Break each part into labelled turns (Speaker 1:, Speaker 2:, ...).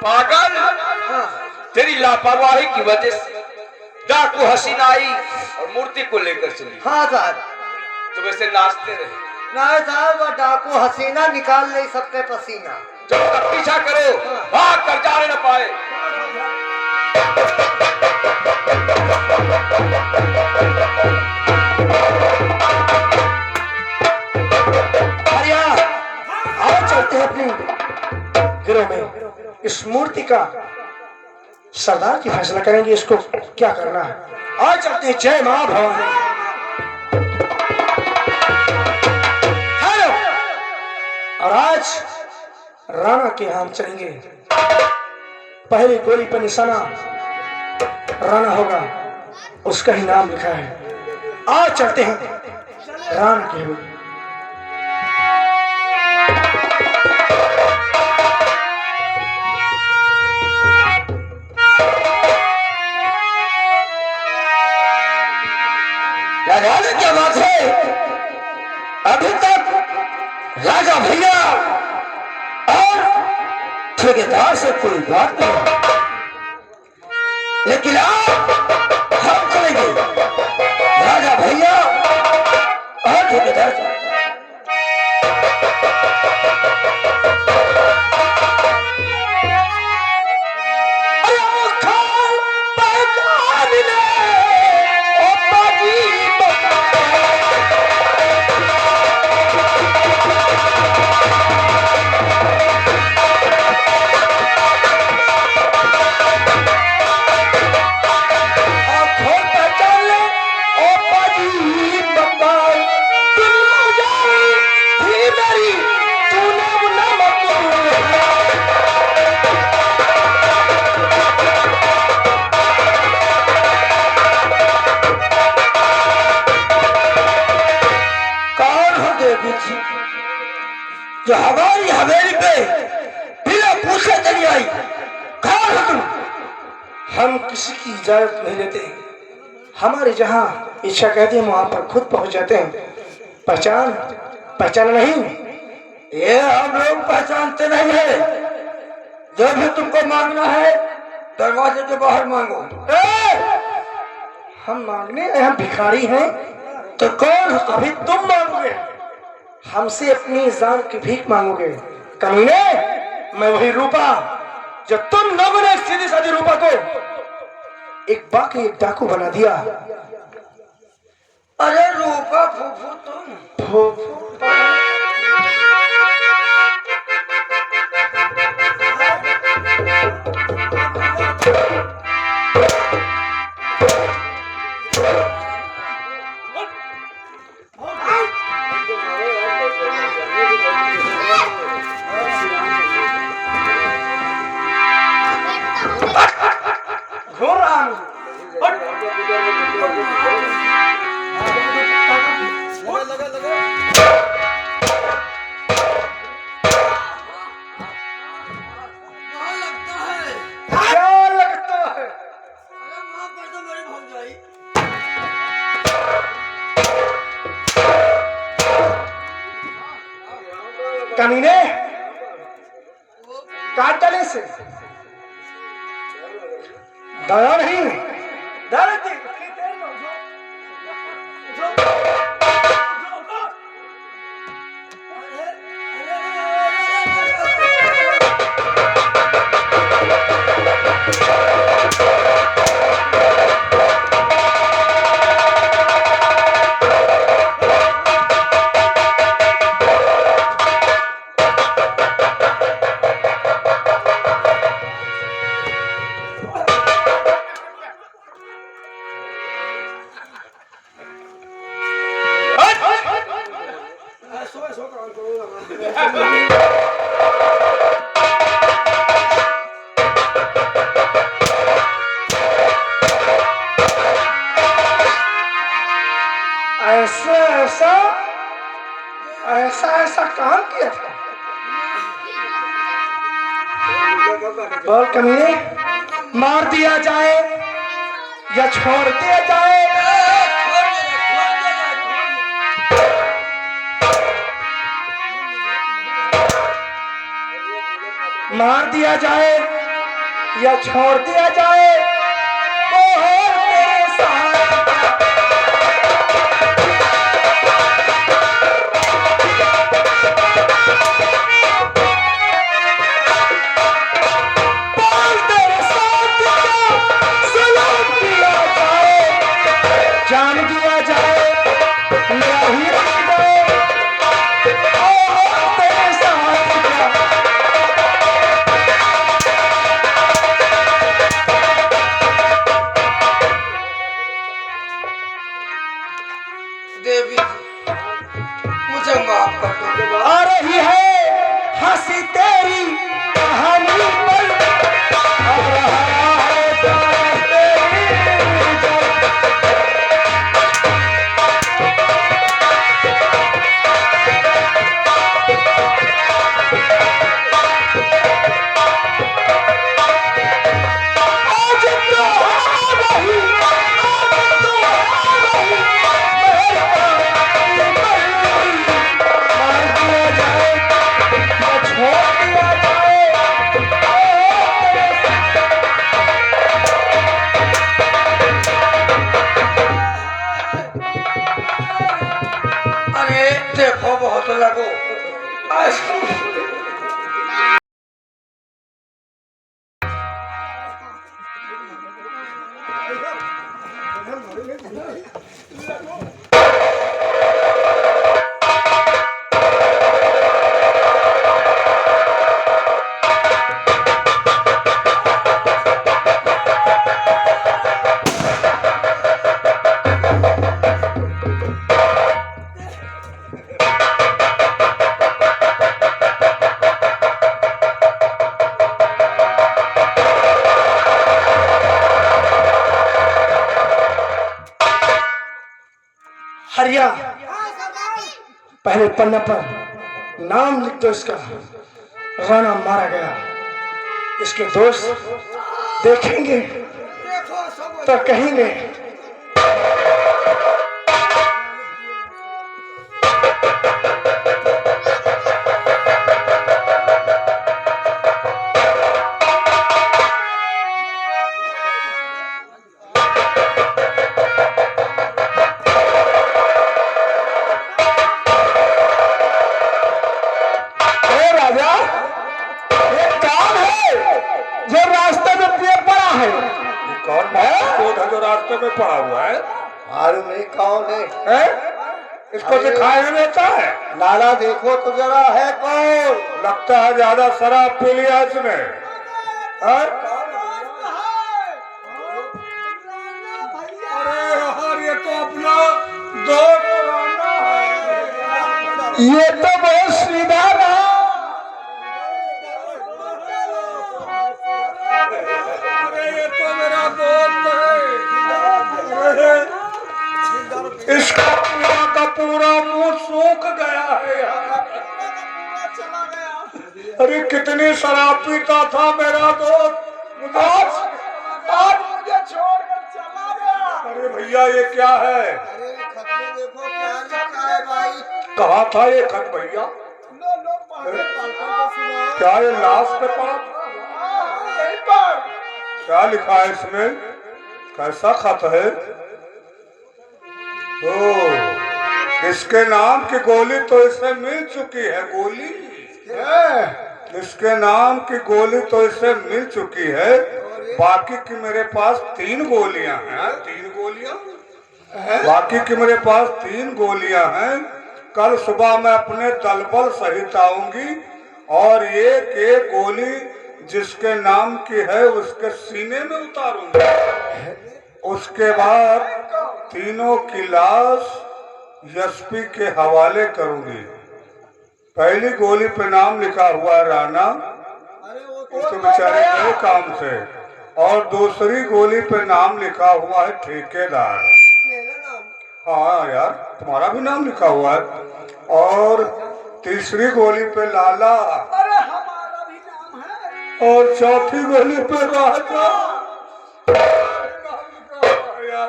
Speaker 1: पागल,
Speaker 2: हाँ
Speaker 1: तेरी लापरवाही की वजह से डाकू हसीना आई और मूर्ति को लेकर चली।
Speaker 2: हाँ साहब,
Speaker 1: तो वैसे नाचते रहे।
Speaker 2: नहीं साहब, वो डाकू हसीना निकाल नहीं सकते पसीना।
Speaker 1: जब तक पीछा करो भाग कर जाने न पाए।
Speaker 3: आर्या, आओ चलते हैं अपनी गिरोह में। इस मूर्ति का सरदार की फैसला करेंगे, इसको क्या करना है। आओ चलते हैं। जय मां भवानी। हेलो। और आज राणा के यहाँ हम चलेंगे। पहली गोली पर निशाना राणा होगा, उसका ही नाम लिखा है। आओ चलते हैं राणा के यहाँ। राजा, क्या बात है? अभी तक राजा भैया और ठेकेदार से कोई बात नहीं, लेकिन अब हम चलेंगे राजा भैया और ठेकेदार से। जो हमारी हवेली पे बिना पूछे चली आई, कौन हो तुम? हम किसी की इजाजत नहीं लेते। हमारे जहाँ इच्छा कहती है वहां पर खुद पहुंच जाते हैं। पहचान नहीं? ये हम लोग पहचानते नहीं है। जो भी तुमको मांगना है दरवाजे के बाहर मांगो। हम मांगने हम भिखारी हैं तो कौन हो? अभी तुम मांगोगे, हमसे अपनी जान की भीख मांगोगे। कमीने, मैं वही रूपा जो तुम लोगों ने सीधी साधी रूपा को एक बाकी एक डाकू बना दिया। अरे रूपा फूफू, तुम फूफू कमीने काट डाले से दया नहीं ऐसा काम किया था। बोल कमीने, मार दिया जाए या छोड़ दिया जाए? मार दिया जाए या छोड़ दिया जाए मोहर तेरे साथ। बोल तेरे साथ क्या सलाम किया जाए, जान दिया जाए मेरा ही रह जाए मोहर तेरे साथ क्या।
Speaker 2: देवी मुझे माफ कर दो देवा।
Speaker 3: आ रही है हंसी तेरी कहानी पर, अब रहा है प्यार तेरी जल। आज तो आ रही, आज तो आ रही मेहरबानी बड़ी। मान दिया जाए या छोड़ दिया जाए
Speaker 2: अरे देखो बहुत लगो।
Speaker 3: हरिया, पहले पन्ने पर नाम लिख दो इसका। राणा मारा गया, इसके दोस्त देखेंगे तो कहेंगे राजा ये काम है जो रास्ते में पिए पड़ा है।
Speaker 1: कौन है जो रास्ते में पड़ा हुआ है?
Speaker 2: मालूम नहीं कौन है।
Speaker 3: हैं?
Speaker 1: इसको दिखाई नहीं देता है?
Speaker 2: लाला देखो तो जरा है कौन।
Speaker 1: लगता है ज्यादा शराब पी लिया इसने। हैं? अरे यार ये तो अपना दोस्त राणा है।
Speaker 3: ये तो बहुत सीधा रहा।
Speaker 1: अरे ये तो मेरा दोस्त है। इसका पूरा का पूरा मुंह सूख गया है यार। अरे कितनी शराब पीता था मेरा दोस्त, आज मुझे छोड़कर चला गया। अरे भैया ये क्या है?
Speaker 2: अरे खत में देखो क्या लिखा है भाई।
Speaker 1: कहा था ये खत भैया? क्या ये लाश पे पड़ा? क्या लिखा है इसमें? कैसा खत है? ओ, इसके नाम की गोली तो इसे मिल चुकी है। गोली इसके नाम की गोली तो इसे मिल चुकी है। बाकी की मेरे पास 3 गोलियां हैं। 3 गोलियां? बाकी की मेरे पास 3 गोलियां हैं। कल सुबह मैं अपने दलबल सहित आऊंगी और एक गोली जिसके नाम की है उसके सीने में उतारूंगा। उसके बाद तीनों की लाश एसपी के हवाले करूंगी। पहली गोली पे नाम लिखा हुआ है राणा, तो बेचारे गए काम से, और दूसरी गोली पे नाम लिखा हुआ है ठेकेदार। हाँ यार तुम्हारा भी नाम लिखा हुआ है। और तीसरी गोली पे लाला,
Speaker 2: अरे हमारा भी नाम है।
Speaker 1: और चौथी गोली पे राजा।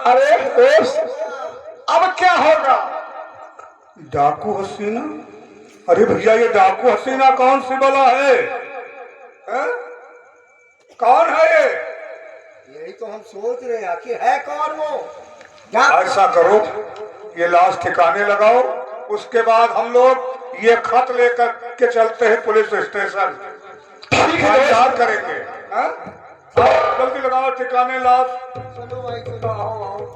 Speaker 3: अरे दोस्त, अब क्या होगा?
Speaker 1: डाकू हसीना? अरे भैया ये डाकू हसीना कौन सी बला है? कौन है ये?
Speaker 2: यही तो हम सोच रहे हैं कि है कौन वो।
Speaker 1: ऐसा करो, ये लाश ठिकाने लगाओ, उसके बाद हम लोग ये खत लेकर के चलते हैं पुलिस स्टेशन।
Speaker 3: ठीक है
Speaker 1: इंतजार करेंगे। हाँ? आओ, जल्दी लगाओ ठिकाने लाश।
Speaker 2: चलो भाई चलो, आओ आओ।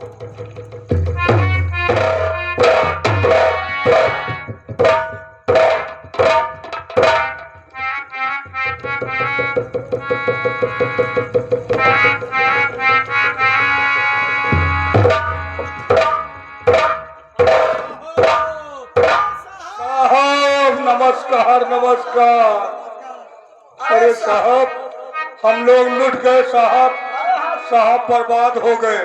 Speaker 1: साहब नमस्कार नमस्कार। अरे साहब, हम लोग लुट गए साहब, साहब बर्बाद हो गए।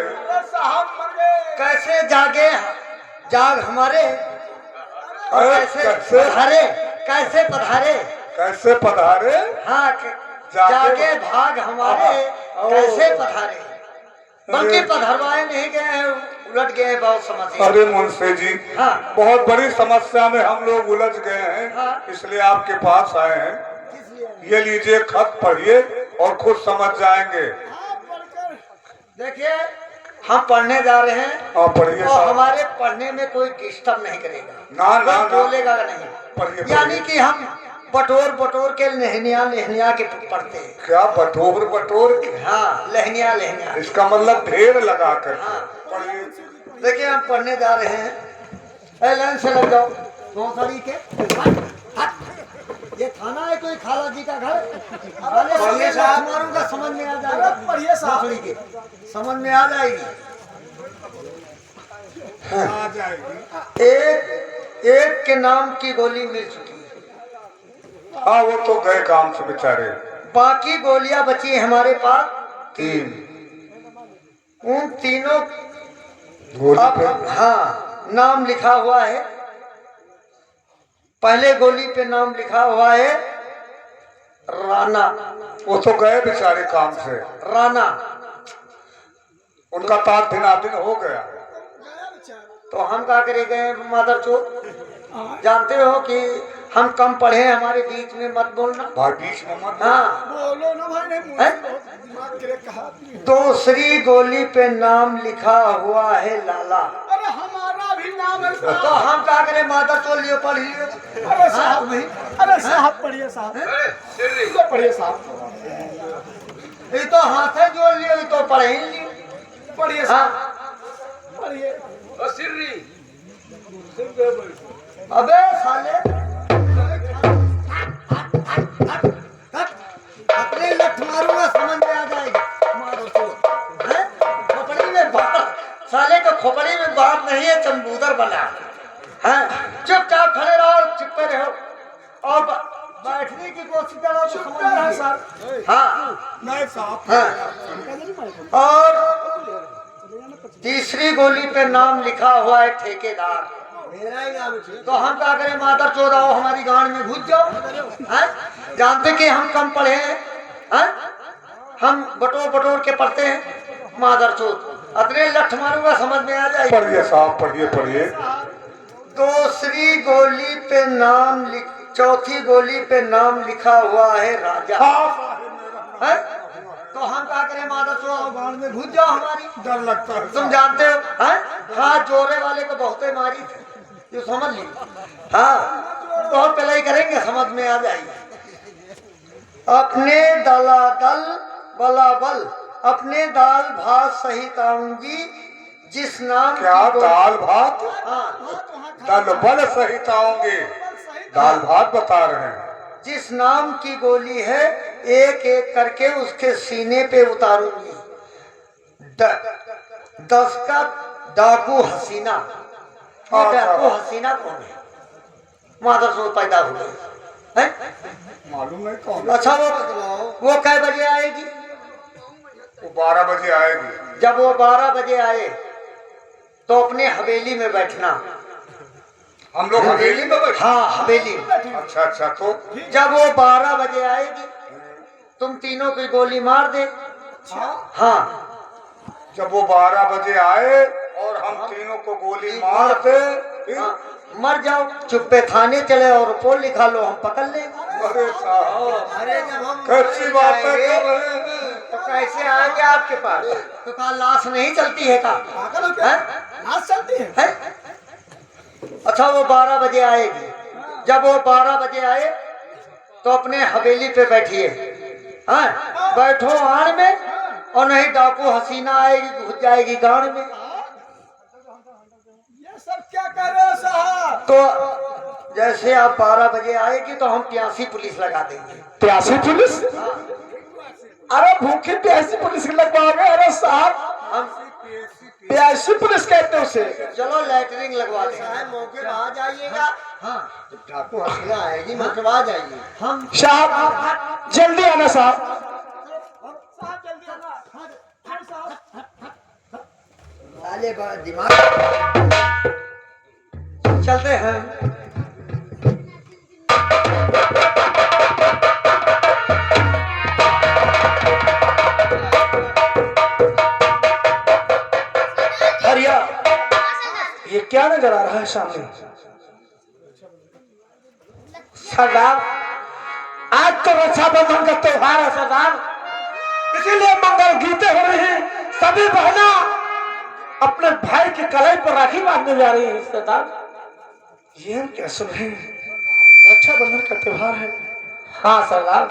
Speaker 2: कैसे जागे जाग हमारे, और
Speaker 1: अरे
Speaker 2: कैसे
Speaker 1: कैसे?
Speaker 2: पधारे, कैसे पधारे।
Speaker 1: कैसे पधारे?
Speaker 2: हाँ जागे भाग हमारे,
Speaker 1: हाँ,
Speaker 2: कैसे
Speaker 1: ओ।
Speaker 2: पधारे। बल्कि पधरवाए नहीं गए, उलट गए बहुत समस्या।
Speaker 1: अरे मुंशी जी,
Speaker 2: हाँ।
Speaker 1: बहुत बड़ी समस्या में हम लोग उलझ गए हैं,
Speaker 2: हाँ।
Speaker 1: इसलिए आपके पास आए हैं। ये लीजिए खत, पढ़िए और खुद समझ जाएंगे।
Speaker 2: देखिए, हम पढ़ने जा रहे हैं
Speaker 1: हाँ पढ़िए
Speaker 2: और
Speaker 1: साहब।
Speaker 2: हमारे पढ़ने में कोई डिस्टर्ब नहीं करेगा,
Speaker 1: ना ना
Speaker 2: कोई
Speaker 1: ना,
Speaker 2: बोलेगा
Speaker 1: पढ़िए,
Speaker 2: नहीं। यानी कि हम बटोर बटोर के लहनिया के पढ़ते हैं।
Speaker 1: क्या बटोर बटोर के?
Speaker 2: हाँ, लहनिया लहनिया।
Speaker 1: इसका मतलब ढेर लगा कर।
Speaker 2: हाँ।
Speaker 1: पढ़िए।
Speaker 2: देखिए, हम पढ़ने जा रहे हैं। लाइन से लग जाओ, दो तरीके। ये थाना है कोई खाला जी का घर? पढ़िए साहब, मारूंगा समझ में आ जाएगा। पढ़िए साहब, समझ में आ जाएगी।
Speaker 1: आ जाएगी।
Speaker 2: एक के नाम की गोली मिल चुकी है,
Speaker 1: हाँ वो तो गए काम से बेचारे।
Speaker 2: बाकी गोलियां बची हैं हमारे पास
Speaker 1: 3
Speaker 2: उन तीनों
Speaker 1: गोली
Speaker 2: अब
Speaker 1: पे।
Speaker 2: हाँ नाम लिखा हुआ है। पहले गोली पे नाम लिखा हुआ है राणा।
Speaker 1: वो तो गए बेचारे काम से,
Speaker 2: राणा
Speaker 1: उनका ताक दिनादिन हो गया।
Speaker 2: तो हम क्या करेंगे मादर चोर? जानते हो कि हम कम पढ़े हैं, हमारे बीच में मत बोलना।
Speaker 1: भाई बीच में मत
Speaker 2: हाँ,
Speaker 4: बोलो ना भाई, नहीं
Speaker 2: हैं?
Speaker 4: दिमाग के लिए कहा।
Speaker 2: दूसरी गोली पे नाम लिखा हुआ है लाला।
Speaker 4: अरे हमारा भी नाम है
Speaker 2: तो
Speaker 4: साहब।
Speaker 2: हम क्या करें मादर चोर? लियो पढ़ लियो।
Speaker 4: अरे साहब नहीं, अरे साहब पढ़िए साहब, ये पढ़िए साहब,
Speaker 2: ये तो हाथ है जोड़ लियो, ये तो पढ़े ही लियो।
Speaker 4: पढ़िए
Speaker 2: हाँ,
Speaker 4: साहब, पढ़िए।
Speaker 2: अबे साले, अपने लठ मारूंगा समझ में आ जाएगी। मारो तो हैं? खोपड़ी में बात, साले को खोपड़ी में बात नहीं है, चंबूदर बना है। चुपचाप खड़े रहो, चुप्पे रहो और बैठने की कोशिश करो तो समझ में
Speaker 4: है
Speaker 2: आएगी।
Speaker 4: सर,
Speaker 2: हाँ
Speaker 4: नहीं साहब।
Speaker 2: हाँ। और तीसरी गोली पे नाम लिखा हुआ है ठेकेदार। मेरा ही नाम है। तो हम क्या करें मादर चोद, आओ हमारी गांड में घुस जाओ। हैं? जानते कि हम कम पढ़े हैं, हैं? हम बटोर बटोर के पढ़ते हैं। मादर चोद अतने लठ मारूंगा समझ में आ जाएगी।
Speaker 1: पढ़िए साहब, पढ़िए पढ़िए।
Speaker 2: दूसरी गोली पे नाम चौथी गोली पे नाम लिखा हुआ है राजा। हैं? तो हम क्या करें मादर चोद, गांड में घुस जाओ हमारी।
Speaker 1: डर लगता है।
Speaker 2: तुम जानते हो हैं? हाथ जोड़े वाले को बहुते मारी थे, ये समझ ली। हाँ, बहुत पहले ही करेंगे, समझ में आ जाएगी। अपने दलादल बलाबल, अपने दाल भात सहित आऊंगी, जिस नाम
Speaker 1: क्या
Speaker 2: की
Speaker 1: दाल भात?
Speaker 2: हाँ,
Speaker 1: दाल बल सहित आऊंगे। दाल भात बता रहे हैं।
Speaker 2: जिस नाम की गोली है एक एक करके उसके सीने पे उतारूंगी। 10 का डाकू हसीना। ये डाकू हसीना कौन है? मादर से पैदा हुए हैं?
Speaker 1: मालूम नहीं कौन।
Speaker 2: अच्छा, वो कै बजे आएगी?
Speaker 1: वो 12 बजे आएगी।
Speaker 2: जब वो 12 बजे आए तो अपने हवेली में बैठना।
Speaker 1: हम लोग हवेली में बैठे?
Speaker 2: हाँ, हवेली में।
Speaker 1: अच्छा अच्छा। तो
Speaker 2: जब वो 12 बजे आएगी तुम तीनों की गोली मार दे। हाँ,
Speaker 1: जब वो 12 बजे आए और हम तीनों को गोली मार दे, फिर
Speaker 2: हाँ, मर जाओ, चुप्पे थाने चले और रिपोर्ट लिखा लो, हम पकड़ लेंगे।
Speaker 1: अरे साहब
Speaker 2: अरे जब हम
Speaker 1: कैसी बातें
Speaker 2: जाएंगे,
Speaker 1: कर रहे हैं।
Speaker 2: तो कैसे आएंगे आपके पास? तो कहा लाश नहीं चलती है का?
Speaker 4: पागल हो क्या? लाश चलती है?
Speaker 2: है? अच्छा वो 12 बजे आएगी। जब वो 12 बजे आए तो अपने हवेली पे बैठिए, हाँ बैठो आड़ में, और नहीं डाकू हसीना आएगी घुस जाएगी गाड़ में।
Speaker 4: ये सब क्या कर रहे हो साहब?
Speaker 2: तो जैसे आप 12 बजे आएगी तो हम प्यासी पुलिस लगा देंगे।
Speaker 3: प्यासी पुलिस? अरे भूखी प्यासी पुलिस लगवाओगे? अरे साहब
Speaker 2: हम
Speaker 3: प्यासी पुलिस कहते हैं उसे।
Speaker 2: चलो लैटरिंग लगवा देंगे। मौके पर आ जाइएगा। हाँ डाकू हसीना आएगी, मौके पर आ जाइए। हम
Speaker 3: साहब जल्दी आना साहब।
Speaker 4: साहब जल्दी आना। हाँ साहब।
Speaker 2: साले बड़ा दिमाग। चलते हैं।
Speaker 3: हरिया ये क्या नजर आ रहा है सामने? सरदार आज तो रक्षाबंधन का त्योहार है सरदार, इसीलिए मंगल गीते हो रहे हैं। सभी बहना अपने भाई के कलाई पर राखी बांधने जा रही है सरदार। ये हम क्या सुन रहे हैं? रक्षाबंधन का त्योहार है। हाँ सरदार,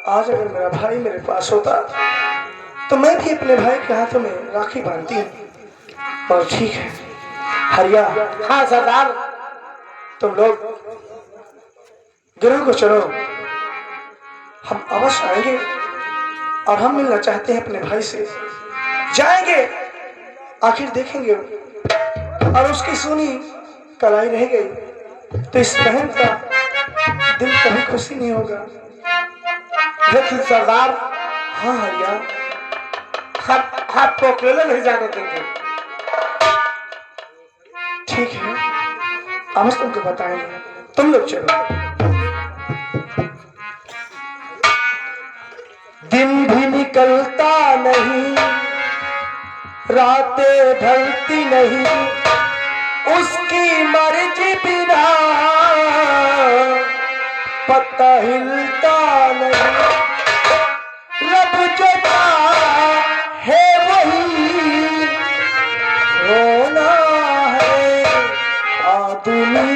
Speaker 3: आज अगर मेरा भाई मेरे पास होता तो मैं भी अपने भाई के हाथों में राखी बांधती हूँ। और ठीक है हरिया। हाँ सरदार, तुम लोग गिरोह को चलो, हम अवश्य आएंगे और हम मिलना चाहते हैं अपने भाई से। जाएंगे, आखिर देखेंगे और उसकी सुनी कलाई रह गई तो इस बहन का दिल कभी खुशी नहीं होगा। लेकिन सरदार, हाँ हरिया, हाथ को अकेले नहीं जाने देंगे। ठीक है, अब तुमको बताएंगे, तुम लोग चलो। दिन भी निकलता नहीं, रातें ढलती नहीं, उसकी मर्जी बिना पत्ता हिलता नहीं। रब जो है वही होना है, आदमी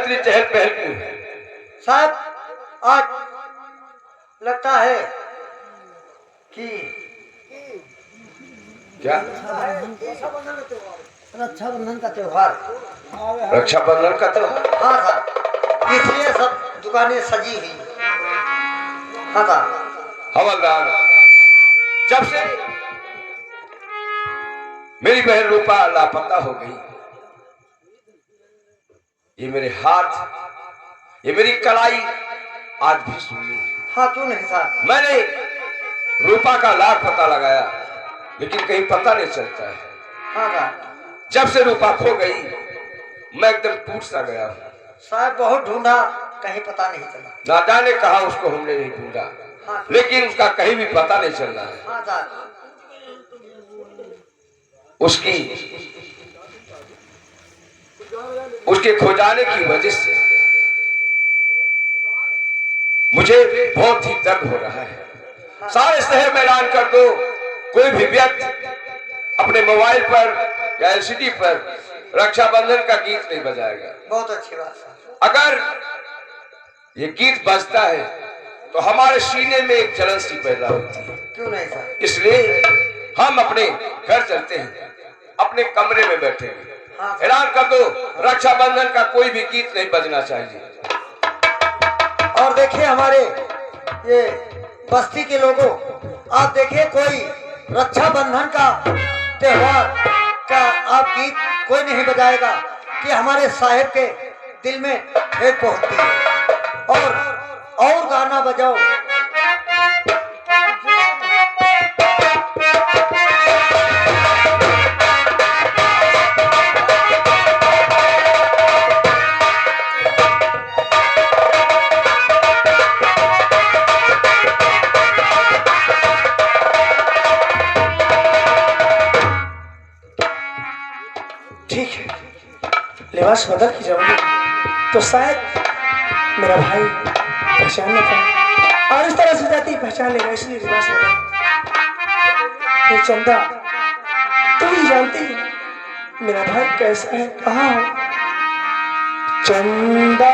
Speaker 3: इतनी चहल पहल क्यों है?
Speaker 2: साहब आज लगता है कि
Speaker 3: क्या
Speaker 2: रक्षाबंधन का त्योहार।
Speaker 3: रक्षाबंधन का त्योहार?
Speaker 2: हाँ साहब, इसलिए सब दुकानें सजी हुई। हाँ साहब।
Speaker 3: हवलदार, जब से मेरी बहन रूपा लापता हो गई, ये मेरे हाथ, ये मेरी कलाई आज भी सुनी।
Speaker 2: हाँ क्यों नहीं साहब।
Speaker 3: मैंने रूपा का लाख पता लगाया लेकिन कहीं पता नहीं चलता है।
Speaker 2: हाँ साहब।
Speaker 3: जब से रूपा खो गई मैं एकदम टूट सा गया।
Speaker 2: साहब बहुत ढूंढा, कहीं पता नहीं चला।
Speaker 3: ना जाने कहा उसको हमने नहीं ढूंढा,
Speaker 2: हाँ
Speaker 3: लेकिन उसका कहीं भी पता नहीं चल रहा है।
Speaker 2: हाँ साहब।
Speaker 3: उसके खो जाने की वजह से मुझे बहुत ही दर्द हो रहा है। सारे शहर में ऐलान कर दो, कोई भी व्यक्ति अपने मोबाइल पर या एलसीडी पर रक्षाबंधन का गीत नहीं बजाएगा।
Speaker 2: बहुत अच्छी बात साहब।
Speaker 3: अगर ये गीत बजता है तो हमारे सीने में एक जलन सी पैदा होती है।
Speaker 2: क्यों नहीं साहब।
Speaker 3: इसलिए हम अपने घर चलते हैं, अपने कमरे में बैठेंगे।
Speaker 2: हाँ।
Speaker 3: ऐलान कर दो, रक्षाबंधन का कोई भी गीत नहीं बजना चाहिए।
Speaker 2: और देखिए हमारे ये बस्ती के लोगों, आप देखिए कोई रक्षाबंधन का त्योहार का आप गीत कोई नहीं बजाएगा कि हमारे साहिब के दिल में ठेस पहुंचती है। और गाना बजाओ।
Speaker 4: ठीक है, लिबास बदल के जाऊंगी तो शायद मेरा भाई पहचान न पाए, और इस तरह से जाती पहचान लेगा, इसलिए लिबास बदल। ये चंदा, तुम ही जानती है मेरा भाई कैसा है, कहाँ हो। चंदा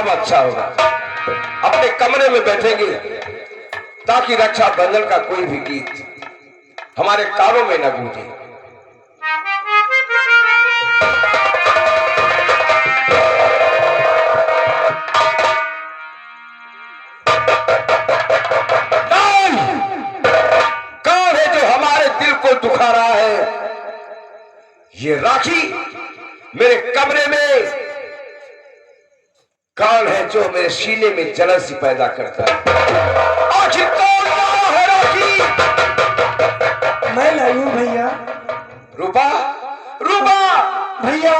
Speaker 3: अच्छा होगा, अपने कमरे में बैठेंगे ताकि रक्षाबंधन का कोई भी गीत हमारे कानों में न गूंजे। कौन है जो हमारे दिल को दुखा रहा है? ये राखी मेरे कमरे में कौन है जो मेरे सीने में जलन सी पैदा करता है? आखिर कौन लाया है राखी?
Speaker 4: मैं लाई हूं भैया।
Speaker 3: रूपा, रूपा
Speaker 4: भैया।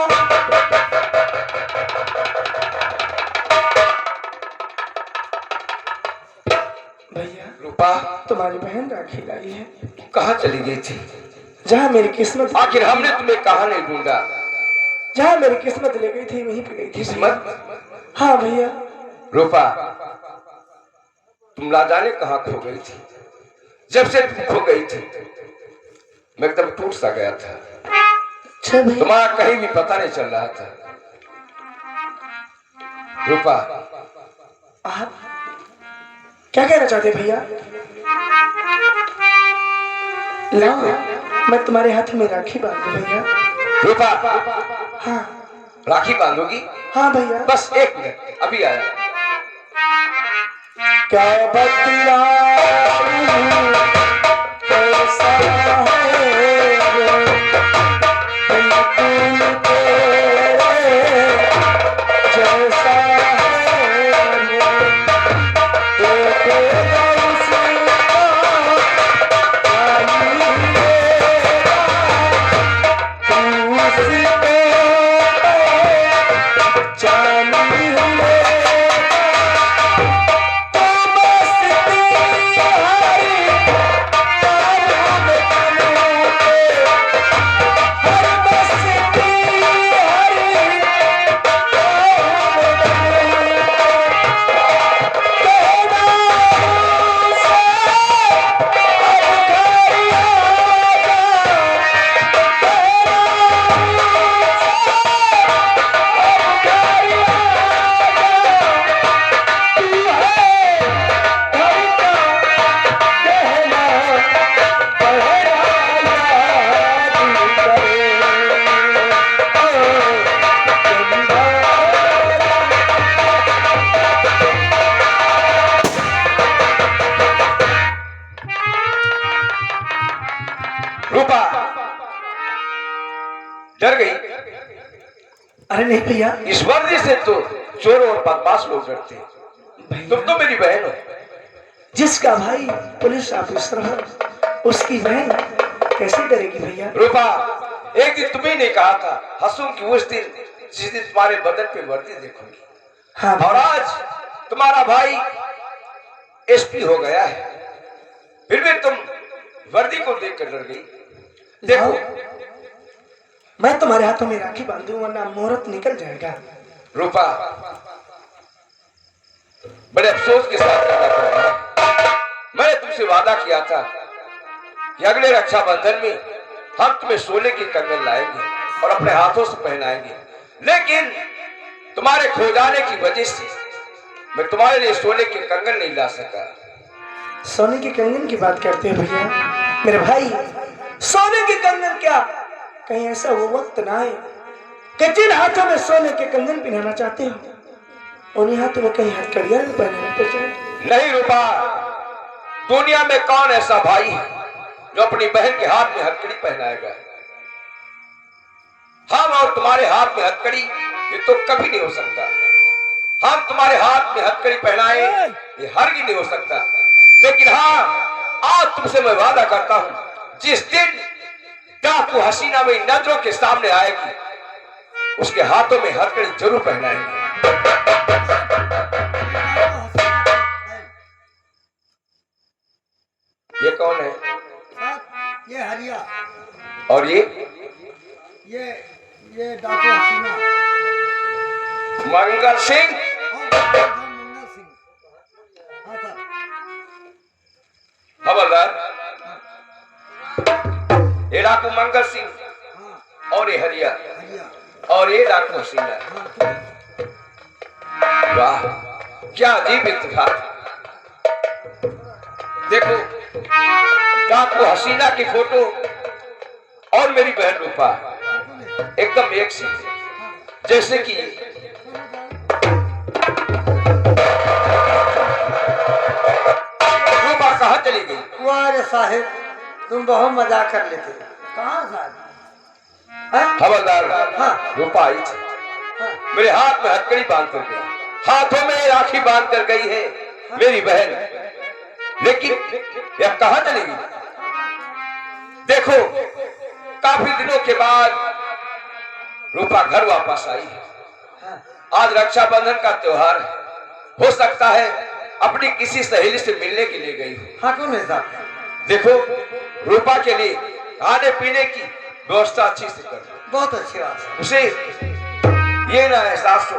Speaker 4: भैया,
Speaker 3: रूपा
Speaker 4: तुम्हारी बहन राखी लाई है।
Speaker 3: कहाँ चली गई थी?
Speaker 4: जहाँ मेरी किस्मत,
Speaker 3: आखिर हमने तुम्हें कहाँ नहीं ढूंढा?
Speaker 4: जहाँ मेरी किस्मत ले गई थी वहीं पे गई थी।
Speaker 3: किस्मत?
Speaker 4: हाँ भैया।
Speaker 3: रूपा, तुम ना जाने कहाँ खो गई थी। जब से तुम खो गई थी मैं एकदम टूट सा गया था।
Speaker 4: अच्छा भैया।
Speaker 3: तुम्हारा कहीं भी पता नहीं चल रहा था। रूपा,
Speaker 4: आप क्या कहना चाहते भैया? लाओ, मैं तुम्हारे हाथ में राखी बांधू भैया।
Speaker 3: रूपा,
Speaker 4: हाँ
Speaker 3: राखी बांधोगी?
Speaker 4: हाँ भैया।
Speaker 3: बस 1 मिनट, अभी आया।
Speaker 4: क्या बतलाऊं कैसा है बिल्कुल तेरे जैसा है देखेगा उसका जानी लेगा तू उसको जानी लेगा
Speaker 3: रूपा डर गई?
Speaker 4: अरे नहीं भैया,
Speaker 3: इस वर्दी से तो चोर और बदमाश लोग डरते हैं। तुम तो मेरी बहन हो।
Speaker 4: जिसका भाई पुलिस ऑफिसर हो उसकी बहन कैसे डरेगी भैया?
Speaker 3: रूपा, एक दिन तुम्ही ने कहा था हंसूंगी उस दिन जिस दिन तुम्हारे बदन पे वर्दी देखूंगी।
Speaker 4: हाँ
Speaker 3: और आज तुम्हारा भाई एसपी हो गया है, फिर भी तुम वर्दी को देखकर डर गई। देखो,
Speaker 4: मैं तुम्हारे हाथों में राखी बांधू वरना मुहूर्त निकल जाएगा।
Speaker 3: रूपा, बड़े अफसोस के साथ कहना पड़ रहा है, मैंने तुमसे वादा किया था कि अगले रक्षाबंधन में हम तुम्हें सोने की कंगन लाएंगे और अपने हाथों से पहनाएंगे, लेकिन तुम्हारे खो जाने की वजह से मैं तुम्हारे लिए सोने के कंगन नहीं ला सका।
Speaker 4: सोने के कंगन की बात करते हो भैया? मेरे भाई, सोने के कंगन क्या, कहीं ऐसा वो वक्त ना आए कि जिन हाथों में सोने के कंगन पहनाना चाहते हो उन्हीं हाथों में कहीं हथकड़ियां भी पहनाना पड़ जाए।
Speaker 3: नहीं रूपा, दुनिया में कौन ऐसा भाई है जो अपनी बहन के हाथ में हथकड़ी पहनाएगा? हम और तुम्हारे हाथ में हथकड़ी ये तो कभी नहीं हो सकता। हम तुम्हारे हाथ में हथकड़ी पहनाए ये हरगिज नहीं हो सकता। लेकिन हाँ, आज तुमसे मैं वादा करता हूं, जिस दिन डाकू हसीना मेरी नजरों के सामने आएगी उसके हाथों में हथकड़ी जरूर पहनाएंगे। ये कौन है?
Speaker 2: ये हरिया
Speaker 3: और ये
Speaker 2: डाकू हसीना
Speaker 3: मंगल सिंह।
Speaker 2: मंगल सिंह। हाँ सर।
Speaker 3: खबरदार, ये डाकू मंगल सिंह
Speaker 2: हाँ,
Speaker 3: और ये हरिया
Speaker 2: हरिया
Speaker 3: और ये डाकू हसीना।
Speaker 2: हाँ,
Speaker 3: वाह, क्या अजीब इत्तेफाक। देखो, डाकू हसीना की फोटो और मेरी बहन रूपा एकदम एक सी, जैसे कि रूपा कहाँ चली गई?
Speaker 2: वाह साहिब, तुम बहुत मजाक कर लेते हो। कहाँ साहिब?
Speaker 3: खबरदार,
Speaker 2: हाँ।
Speaker 3: रूपा आई थी,
Speaker 2: हाँ,
Speaker 3: मेरे हाथ में हथकड़ी बांध कर गई, हाथों में राखी बांध कर गई है मेरी बहन, लेकिन यह कहाँ चली गई? देखो, काफी दिनों के बाद रूपा घर वापस आई है।
Speaker 2: हाँ,
Speaker 3: आज रक्षाबंधन का त्योहार है, हो सकता है अपनी किसी सहेली से मिलने के लिए गई हो।
Speaker 2: हाँ, कौन है साहब?
Speaker 3: देखो, रूपा के लिए खाने पीने की व्यवस्था अच्छी से कर,
Speaker 2: बहुत अच्छी बात है।
Speaker 3: उसे ये ना एहसास हो